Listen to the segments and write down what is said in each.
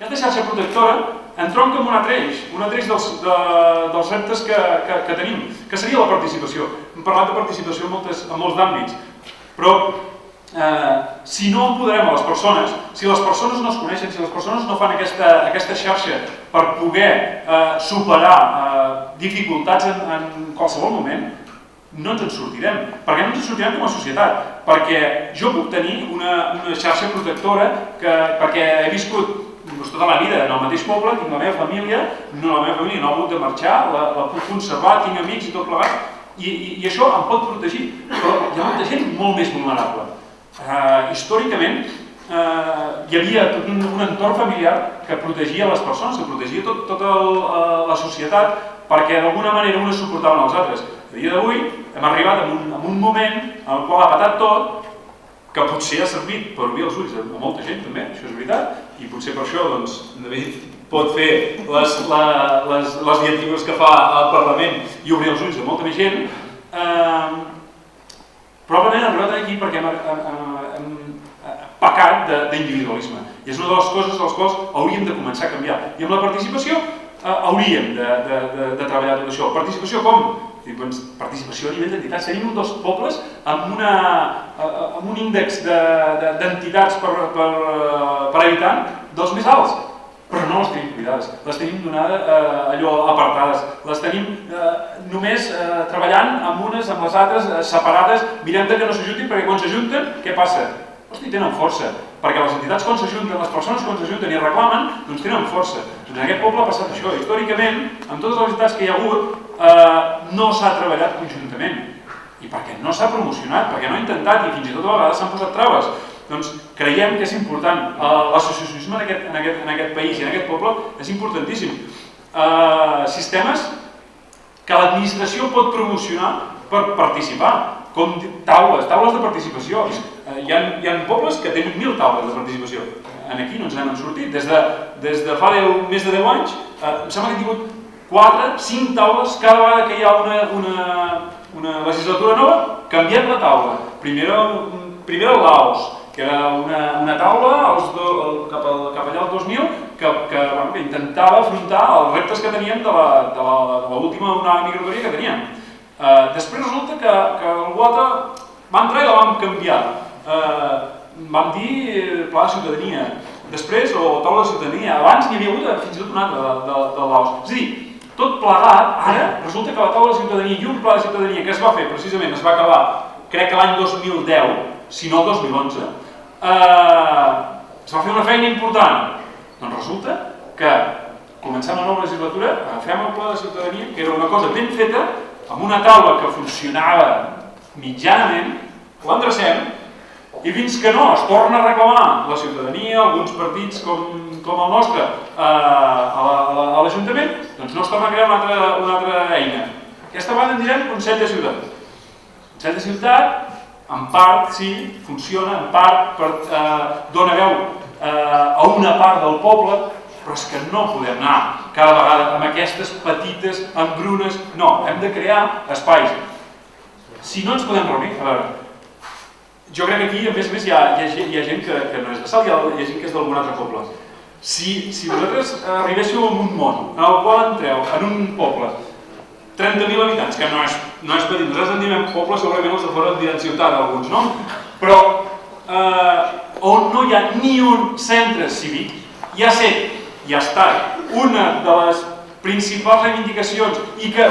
Aquesta xarxa protectora entronca amb un altre eix dels reptes que tenim, que seria la participació. Hem parlat de participació en molts àmbits, però si no empoderem a les persones, si les persones no es coneixen, si les persones no fan aquesta xarxa per poder superar dificultats en qualsevol moment, no ens en sortirem. Per què no ens en sortirem com a societat? Perquè jo puc tenir una xarxa protectora perquè he viscut tota la vida en el mateix poble, tinc la meva família, no ha hagut de marxar, la puc conservar, tinc amics i tot plegat, i això em pot protegir, però hi ha molta gent molt més vulnerable. Històricament hi havia tot un entorn familiar que protegia les persones, que protegia tota la societat, perquè d'alguna manera unes suportaven els altres. A dia d'avui hem arribat a un moment en el qual ha patat tot, que potser ha servit per obrir els ulls a molta gent també, això és veritat, i potser per això David pot fer les diatribes que fa al Parlament i obrir els ulls a molta més gent. Probablement hem arribat aquí perquè hem pecat d'individualisme, i és una de les coses de les quals hauríem de començar a canviar. I amb la participació hauríem de treballar tot això. Participació com? Participació a nivell d'entitats. Tenim un dels pobles amb un índex d'entitats per habitant dels més alts, però no les tenim cuidades, les tenim donades allò apartades, les tenim només treballant amb unes, amb les altres, separades, mirem que no s'ajuntin, perquè quan s'ajunten, què passa? Hosti, tenen força, perquè les entitats quan s'ajunten, les persones quan s'ajunten i reclamen, doncs tenen força. Doncs en aquest poble ha passat això. Històricament, amb totes les entitats que hi ha hagut, no s'ha treballat conjuntament. I perquè no s'ha promocionat, perquè no ha intentat i fins i tot a vegades s'han posat traves. Doncs creiem que és important. L'associacionisme en aquest país i en aquest poble és importantíssim. Sistemes que l'administració pot promocionar per participar, com taules de participació. Hi ha pobles que tenen 1.000 taules de participació. Aquí no ens n'hem sortit. Des de fa més de 10 anys, em sembla que hem tingut 4-5 taules cada vegada que hi ha una legislatura nova, canviem la taula. Primer el Laos, que era una taula cap allà al 2000 que intentava afrontar els reptes que teníem de l'última onada migratòria que teníem. Després resulta que algú altre va entrar i la vam canviar. Vam dir pla de ciutadania, després o taula de ciutadania, abans n'hi havia hagut fins i tot una altra del Laos. És a dir, tot plegat, ara resulta que la taula de ciutadania i un pla de ciutadania que es va fer precisament, es va acabar, crec que l'any 2010, si no el 2011, es va fer una feina important. Doncs resulta que començant la nova legislatura, agafem el pla de ciutadania, que era una cosa ben feta, amb una taula que funcionava mitjanament, l'endrecem, i fins que no es torna a reclamar la ciutadania, alguns partits com el nostre, a l'Ajuntament, doncs no es torna a crear una altra eina. Aquesta vegada en direm Consell de Ciutat. Consell de Ciutat, en part, sí, funciona, en part dona veu a una part del poble, però és que no podem anar cada vegada amb aquestes petites embrunes. No, hem de crear espais. Si no ens podem reunir, a veure, jo crec que aquí, a més, hi ha gent que no és de Salt, hi ha gent que és d'algun altre poble. Si vosaltres arribéssiu a un món en el qual entreu en un poble 30.000 habitants, que no és petit, nosaltres en diem poble, segurament els de fora en diran ciutat alguns, no? Però on no hi ha ni un centre cívic, ja ha estat una de les principals reivindicacions i que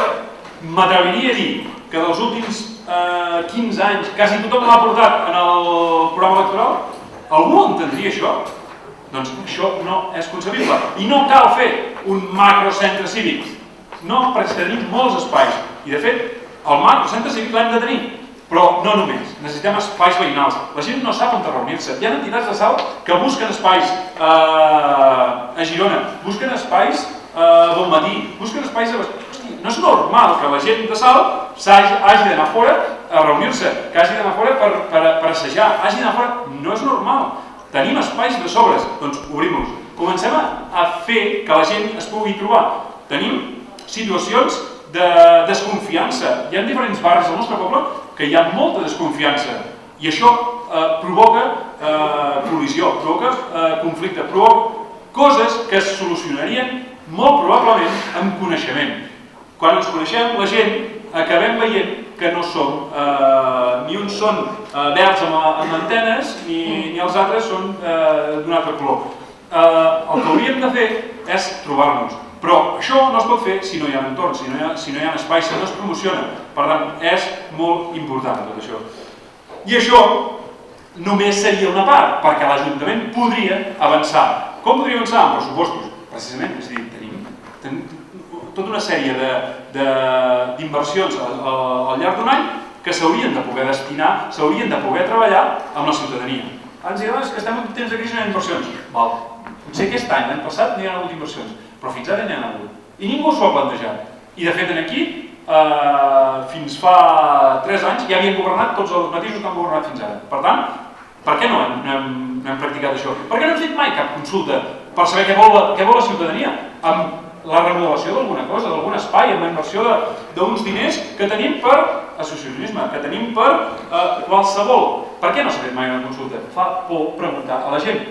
m'atreviria a dir que dels últims 15 anys quasi tothom l'ha portat en el programa electoral, algú entendria això? Doncs això no és concebible. I no cal fer un macrocentre cívic. No, perquè tenim molts espais. I de fet, el macrocentre cívic l'hem de tenir. Però no només, necessitem espais veïnals. La gent no sap on reunir-se. Hi ha entitats de Salt que busquen espais a Girona, busquen espais a Bonmatí, busquen espais a... Hosti, no és normal que la gent de Salt hagi d'anar fora a reunir-se, que hagi d'anar fora per assajar, hagi d'anar fora... No és normal. Tenim espais de sobres, doncs obrim-los. Comencem a fer que la gent es pugui trobar. Tenim situacions de desconfiança. Hi ha diferents barris al nostre poble que hi ha molta desconfiança i això provoca col·lisió, provoca conflicte, provoca coses que es solucionarien molt probablement amb coneixement. Quan ens coneixem, la gent acabem veient que no som, ni uns són verds amb antenes ni els altres són d'un altre color. El que hauríem de fer és trobar-nos, però això no es pot fer si no hi ha entorn, si no hi ha espai, si no es promociona. Per tant, és molt important tot això. I això només seria una part, perquè l'Ajuntament podria avançar. Com podria avançar? Amb pressupostos, precisament. És a dir, tenim tota una sèrie d'inversions al llarg d'un any que s'haurien de poder destinar, s'haurien de poder treballar amb la ciutadania. Ens diuen que estem en temps de crisi en inversions. Potser aquest any, l'any passat, no hi ha hagut inversions, però fins ara n'hi ha hagut. I ningú s'ho ha plantejat. I de fet, aquí, fins fa 3 anys, ja havien governat tots els mateixos que han governat fins ara. Per tant, per què no hem practicat això? Per què no hem fet mai cap consulta per saber què vol la ciutadania? Amb la remodelació d'alguna cosa, d'algun espai, amb la inversió d'uns diners que tenim per associacionisme, que tenim per qualsevol. Per què no s'ha fet mai una consulta? Fa por preguntar a la gent.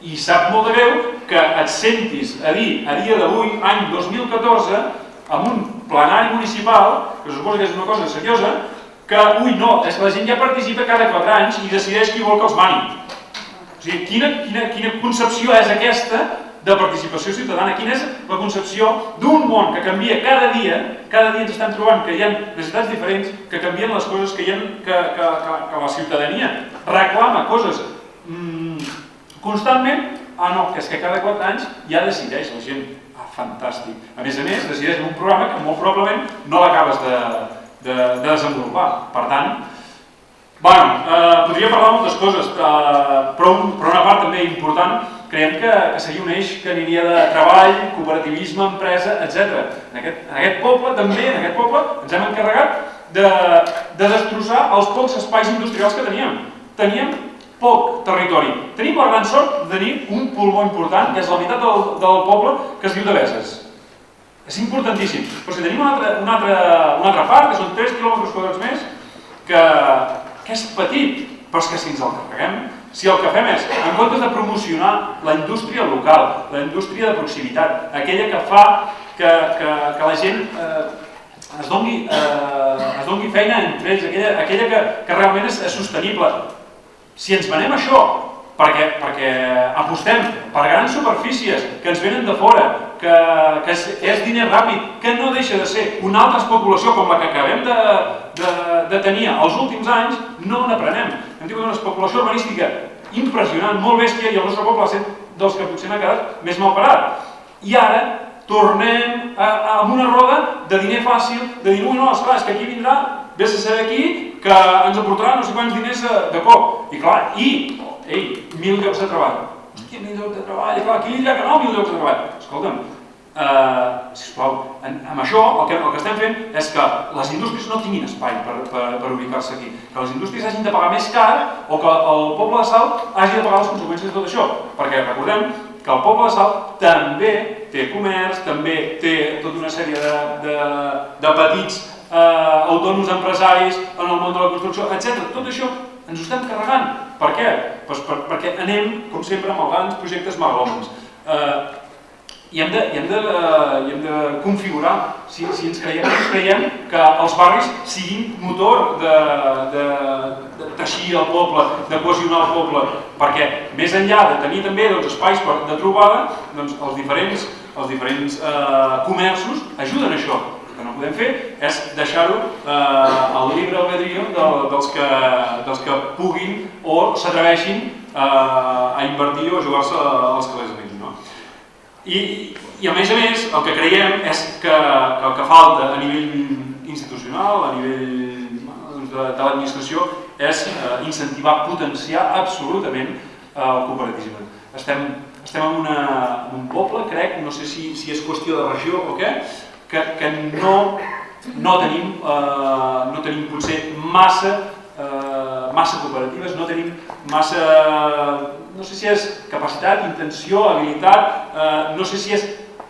I sap molt de greu que et sentis a dir, a dia d'avui, any 2014, amb un plenari municipal, que suposa que és una cosa seriosa, que, no, és que la gent ja participa cada 4 anys i decideix qui vol que els mani. O sigui, quina concepció és aquesta de participació ciutadana? Quina és la concepció d'un món que canvia cada dia ens estem trobant que hi ha necessitats diferents, que canvien les coses, que la ciutadania reclama coses constantment. No, que és que cada 4 anys ja decideix la gent. Fantàstic. A més, decideix un programa que molt probablement no l'acabes de desenvolupar. Per tant, podria parlar moltes coses, però una part també important creiem que seria un eix que aniria de treball, cooperativisme, empresa, etc. En aquest poble, també, ens hem encarregat de destrossar els pocs espais industrials que teníem. Teníem poc territori. Tenim la gran sort de tenir un pulmó important, que és la meitat del poble, que es diu Deveses. És importantíssim. Però si tenim una altra part, que són 3 quilòmetres quadrats més, que és petit, però és que si ens el carreguem, si el que fem és, en comptes de promocionar la indústria local, la indústria de proximitat, aquella que fa que la gent es doni feina entre ells, aquella que realment és sostenible. Si ens venem això, perquè apostem per grans superfícies que ens venen de fora, que és diner ràpid, que no deixa de ser una altra especulació com la que acabem de tenir els últims anys, no n'aprenem. Hem tingut una especulació urbanística impressionant, molt bèstia, i el nostre poble ha estat dels que potser n'ha quedat més mal parat. I ara tornem amb una roda de diner fàcil, de dir, no, esclar, és que aquí vindrà, vés a saber aquí, que ens aportarà no sé quants diners de cop. I clar, 1.000 llocs de treball. Hòstia, 1.000 llocs de treball, i clar, aquí dirà que no, 1.000 llocs de treball. Escolta'm, sisplau, amb això el que estem fent és que les indústries no tinguin espai per ubicar-se aquí, que les indústries hagin de pagar més car o que el poble de Salt hagi de pagar les conseqüències de tot això, perquè recordem que el poble de Salt també té comerç, també té tota una sèrie de petits autònoms empresaris en el món de la construcció, etc. Tot això ens ho estem carregant. Per què? Perquè anem, com sempre, amb els grans projectes megalòmans. I hem de configurar, si ens creiem que els barris siguin motor de teixir el poble, de cohesionar el poble, perquè més enllà de tenir també espais de trobada, els diferents comerços ajuden a això. El que no podem fer és deixar-ho al libre albedrío dels que puguin o s'atreveixin a invertir o a jugar-se els calés aquí. I a més, el que creiem és que el que falta a nivell institucional, a nivell de l'administració, és incentivar, potenciar absolutament el cooperativisme. Estem en un poble, crec, no sé si és qüestió de regió o què, que no tenim potser massa cooperatives, no tenim massa, no sé si és capacitat, intenció, habilitat, no sé si és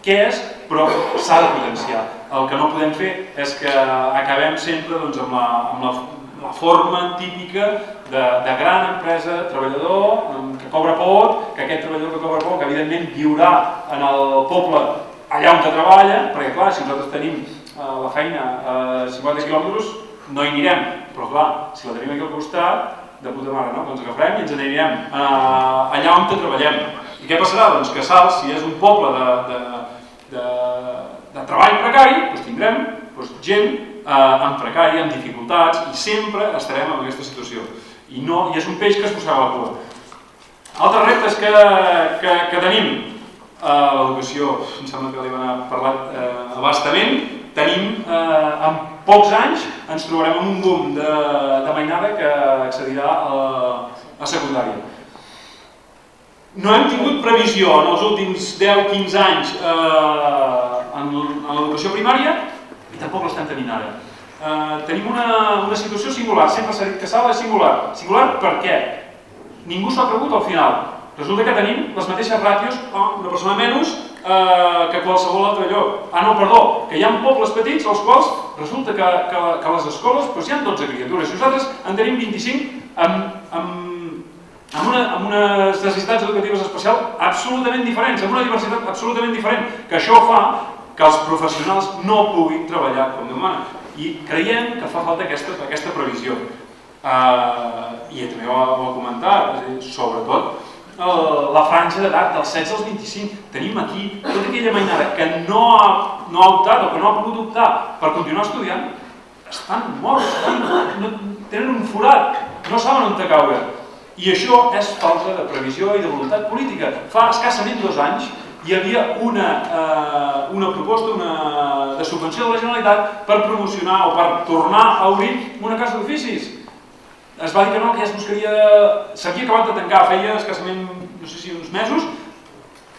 què és, però s'ha de potenciar. El que no podem fer és que acabem sempre amb la forma típica de gran empresa, treballador, que cobra poc, que aquest treballador que cobra poc, evidentment, viurà en el poble allà on treballa, perquè clar, si nosaltres tenim la feina a 50 quilòmetres, no hi anirem, però clar, si la tenim aquí al costat, de puta mare, no? Doncs agafem i ens anirem allà on treballem. I què passarà? Doncs que Salt, si és un poble de treball precari, doncs tindrem gent en precari, amb dificultats, i sempre estarem en aquesta situació. I és un peix que es mossega la cua. Altres reptes que tenim a l'educació, em sembla que li van parlat abastament, tenim, en pocs anys, ens trobarem amb un boom de mainada que accedirà a secundària. No hem tingut previsió en els últims 10-15 anys en l'educació primària i tampoc l'estem tenint ara. Tenim una situació singular, sempre s'ha dit que Salt és singular. Singular per què? Ningú s'ho ha cregut al final. Resulta que tenim les mateixes ràtios, una persona menys, que qualsevol altre lloc. No, perdó, que hi ha pobles petits als quals resulta que a les escoles hi ha 12 criatures. Nosaltres en tenim 25 amb unes necessitats educatives especials absolutament diferents, amb una diversitat absolutament diferent, que això fa que els professionals no puguin treballar com demanen. I creiem que fa falta aquesta previsió. I també ho ha comentat, sobretot la franja d'edat dels 16 als 25. Tenim aquí tota aquella mainada que no ha optat o que no ha pogut optar per continuar estudiant, estan morts, tenen un forat, no saben on caure. I això és falta de previsió i de voluntat política. Fa escassament 2 anys hi havia una proposta de subvenció de la Generalitat per promocionar o per tornar a obrir una casa d'oficis. Es va dir que no, que ja es buscaria... S'havia acabat de tancar, feia escassament, no sé si uns mesos,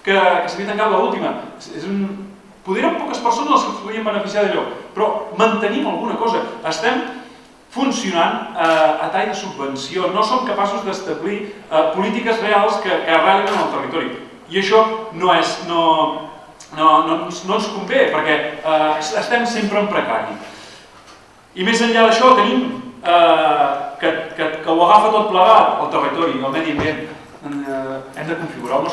que s'havia tancat l'última. Potser eren poques persones les que es podien beneficiar d'allò, però mantenim alguna cosa. Estem funcionant a tall de subvenció, no som capaços d'establir polítiques reals que arrelin en el territori. I això no ens convé, perquè estem sempre en precari. I més enllà d'això tenim que ho agafa tot plegat, el territori, el medi ambient. Hem de configurar el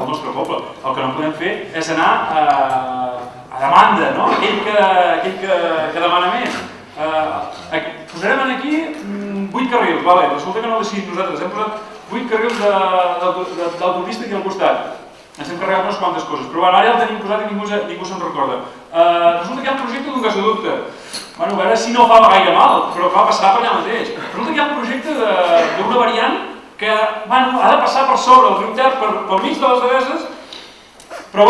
nostre poble. El que no podem fer és anar a demanda, no? Aquell que demana més. Posarem aquí 8 carrils, resulta que no ho decidim nosaltres, hem posat 8 carrils d'autopista aquí al costat. Ens hem carregat unes quantes coses, però ara ja el tenim posat i ningú se'n recorda. Resulta que hi ha un projecte d'un gasoducte. A veure si no fa gaire mal, però va passar per allà mateix. Resulta que hi ha un projecte d'una variant que ha de passar per sobre el riu Ter, pel mig de les Deveses, però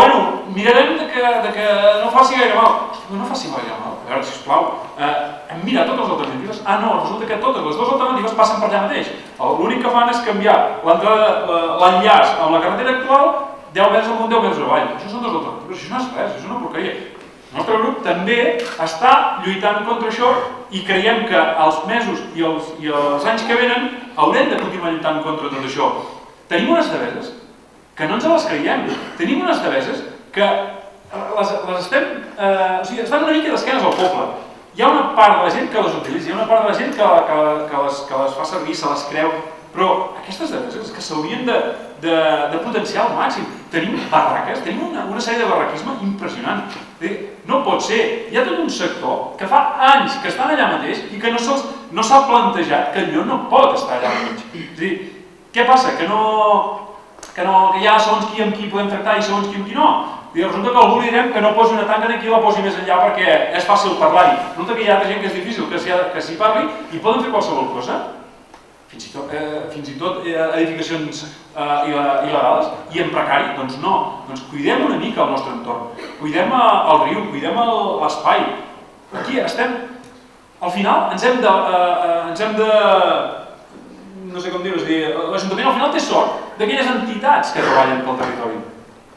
mirarem que no faci gaire mal. No faci gaire mal, a veure, sisplau. Hem mirat totes les alternatives? No, resulta que totes les dues alternatives passen per allà mateix. L'únic que fan és canviar l'enllaç amb la carretera actual 10 metres amunt, 10 metres avall. Això són dues alternatives, això no és res, això és una porqueria. El nostre grup també està lluitant contra això i creiem que els mesos i els anys que venen haurem de continuar lluitant contra tot això. Tenim unes deveses que no ens les creiem. Tenim unes deveses que les estem... O sigui, estan una mica d'esquenes al poble. Hi ha una part de la gent que les utilitza, hi ha una part de la gent que les fa servir, se les creu, però aquestes deveses que s'haurien de potenciar al màxim. Tenim barraques, tenim una sèrie de barraquisme impressionant. No pot ser. Hi ha tot un sector que fa anys que estan allà mateix i que no s'ha plantejat que allò no pot estar allà al mig. És a dir, què passa? Que hi ha segons qui amb qui podem tractar i segons qui amb qui no. Resulta que algú li direm que no posi una tanca aquí i la posi més enllà perquè és fàcil parlar-hi. Resulta que hi ha gent que és difícil que s'hi parli i poden fer qualsevol cosa. Fins i tot edificacions il·legals i en precari, doncs no. Doncs cuidem una mica el nostre entorn, cuidem el riu, cuidem l'espai. Aquí estem, al final ens hem de, no sé com dir-ho, és a dir, l'Ajuntament al final té sort d'aquelles entitats que treballen pel territori.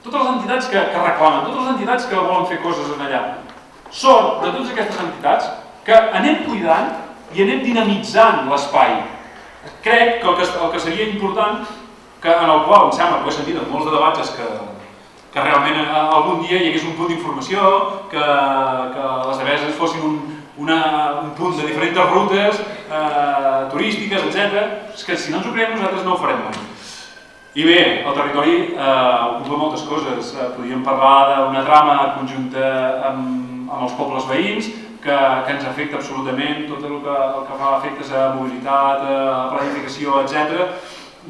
Totes les entitats que reclamen, totes les entitats que volen fer coses allà. Sort de totes aquestes entitats que anem cuidant i anem dinamitzant l'espai. Crec que el que seria important, en el qual em sembla que ho he sentit en molts de debats, és que realment algun dia hi hagués un punt d'informació, que les Deveses fossin un punt de diferents rutes turístiques, etc. És que si no ens ho creiem nosaltres no ho farem mai. I bé, el territori ocupa moltes coses. Podríem parlar d'una trama conjunta amb els pobles veïns que ens afecta absolutament, tot el que fa efectes a mobilitat, a planificació, etc.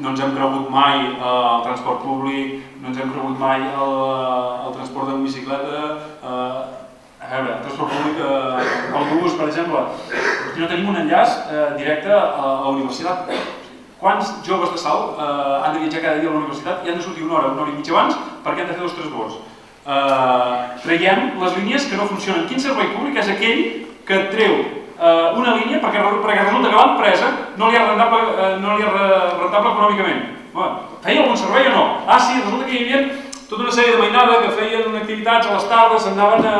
No ens hem cregut mai el transport públic, no ens hem cregut mai el transport en bicicleta. A veure, el transport públic, l'autobús, per exemple, no tenim un enllaç directe a la universitat. Quants joves de Salt han de viatjar cada dia a la universitat i han de sortir una hora i mitja abans perquè han de fer 2 transbords? Traiem les línies que no funcionen. Quin servei públic és aquell que treu una línia perquè resulta que l'empresa no li és rentable econòmicament? Feia algun servei o no? Ah, sí, resulta que hi havia tota una sèrie de mainada que feien activitats a les tardes, anaven a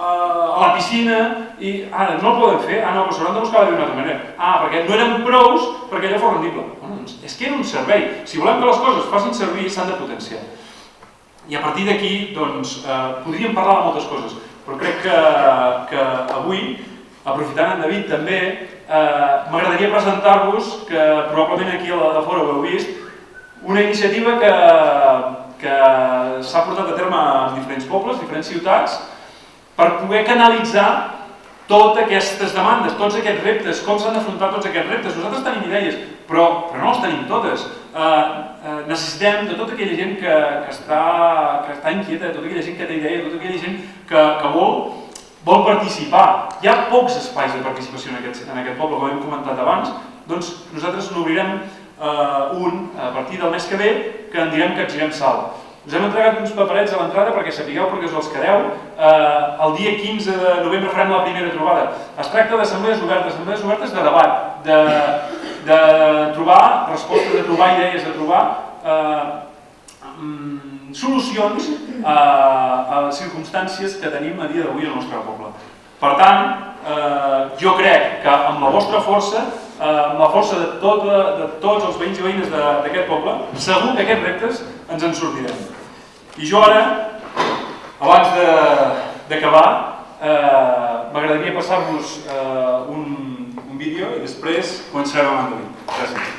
la piscina i ara no el poden fer, no, però s'hauran de buscar d'una altra manera. Perquè no eren prous perquè allò fos rendible. És que era un servei. Si volem que les coses facin servir, s'han de potenciar. I a partir d'aquí, doncs, podríem parlar de moltes coses, però crec que avui, aprofitant en David també, m'agradaria presentar-vos, que probablement aquí a la de fora ho heu vist, una iniciativa que s'ha portat a terme en diferents pobles, diferents ciutats, per poder canalitzar totes aquestes demandes, tots aquests reptes, com s'han d'afrontar tots aquests reptes. Nosaltres tenim idees, però no les tenim totes. Necessitem de tota aquella gent que està inquieta, de tota aquella gent que té idea, de tota aquella gent que vol participar. Hi ha pocs espais de participació en aquest poble, com hem comentat abans, doncs nosaltres n'obrirem un a partir del mes que ve, que en direm Capgirem Salt. Us hem entregat uns paperets a l'entrada perquè sapigueu, perquè us els quedeu. El dia 15 de novembre farem la primera trobada. Es tracta d'assemblees obertes de debat, de trobar respostes, de trobar idees, de trobar solucions a les circumstàncies que tenim a dia d'avui al nostre poble. Per tant, jo crec que amb la vostra força, amb la força de tots els veïns i veïnes d'aquest poble, segur que aquests reptes ens en sortirem. I jo ara, abans d'acabar, m'agradaria passar-vos un vídeo i després començarem amb en David. Gràcies.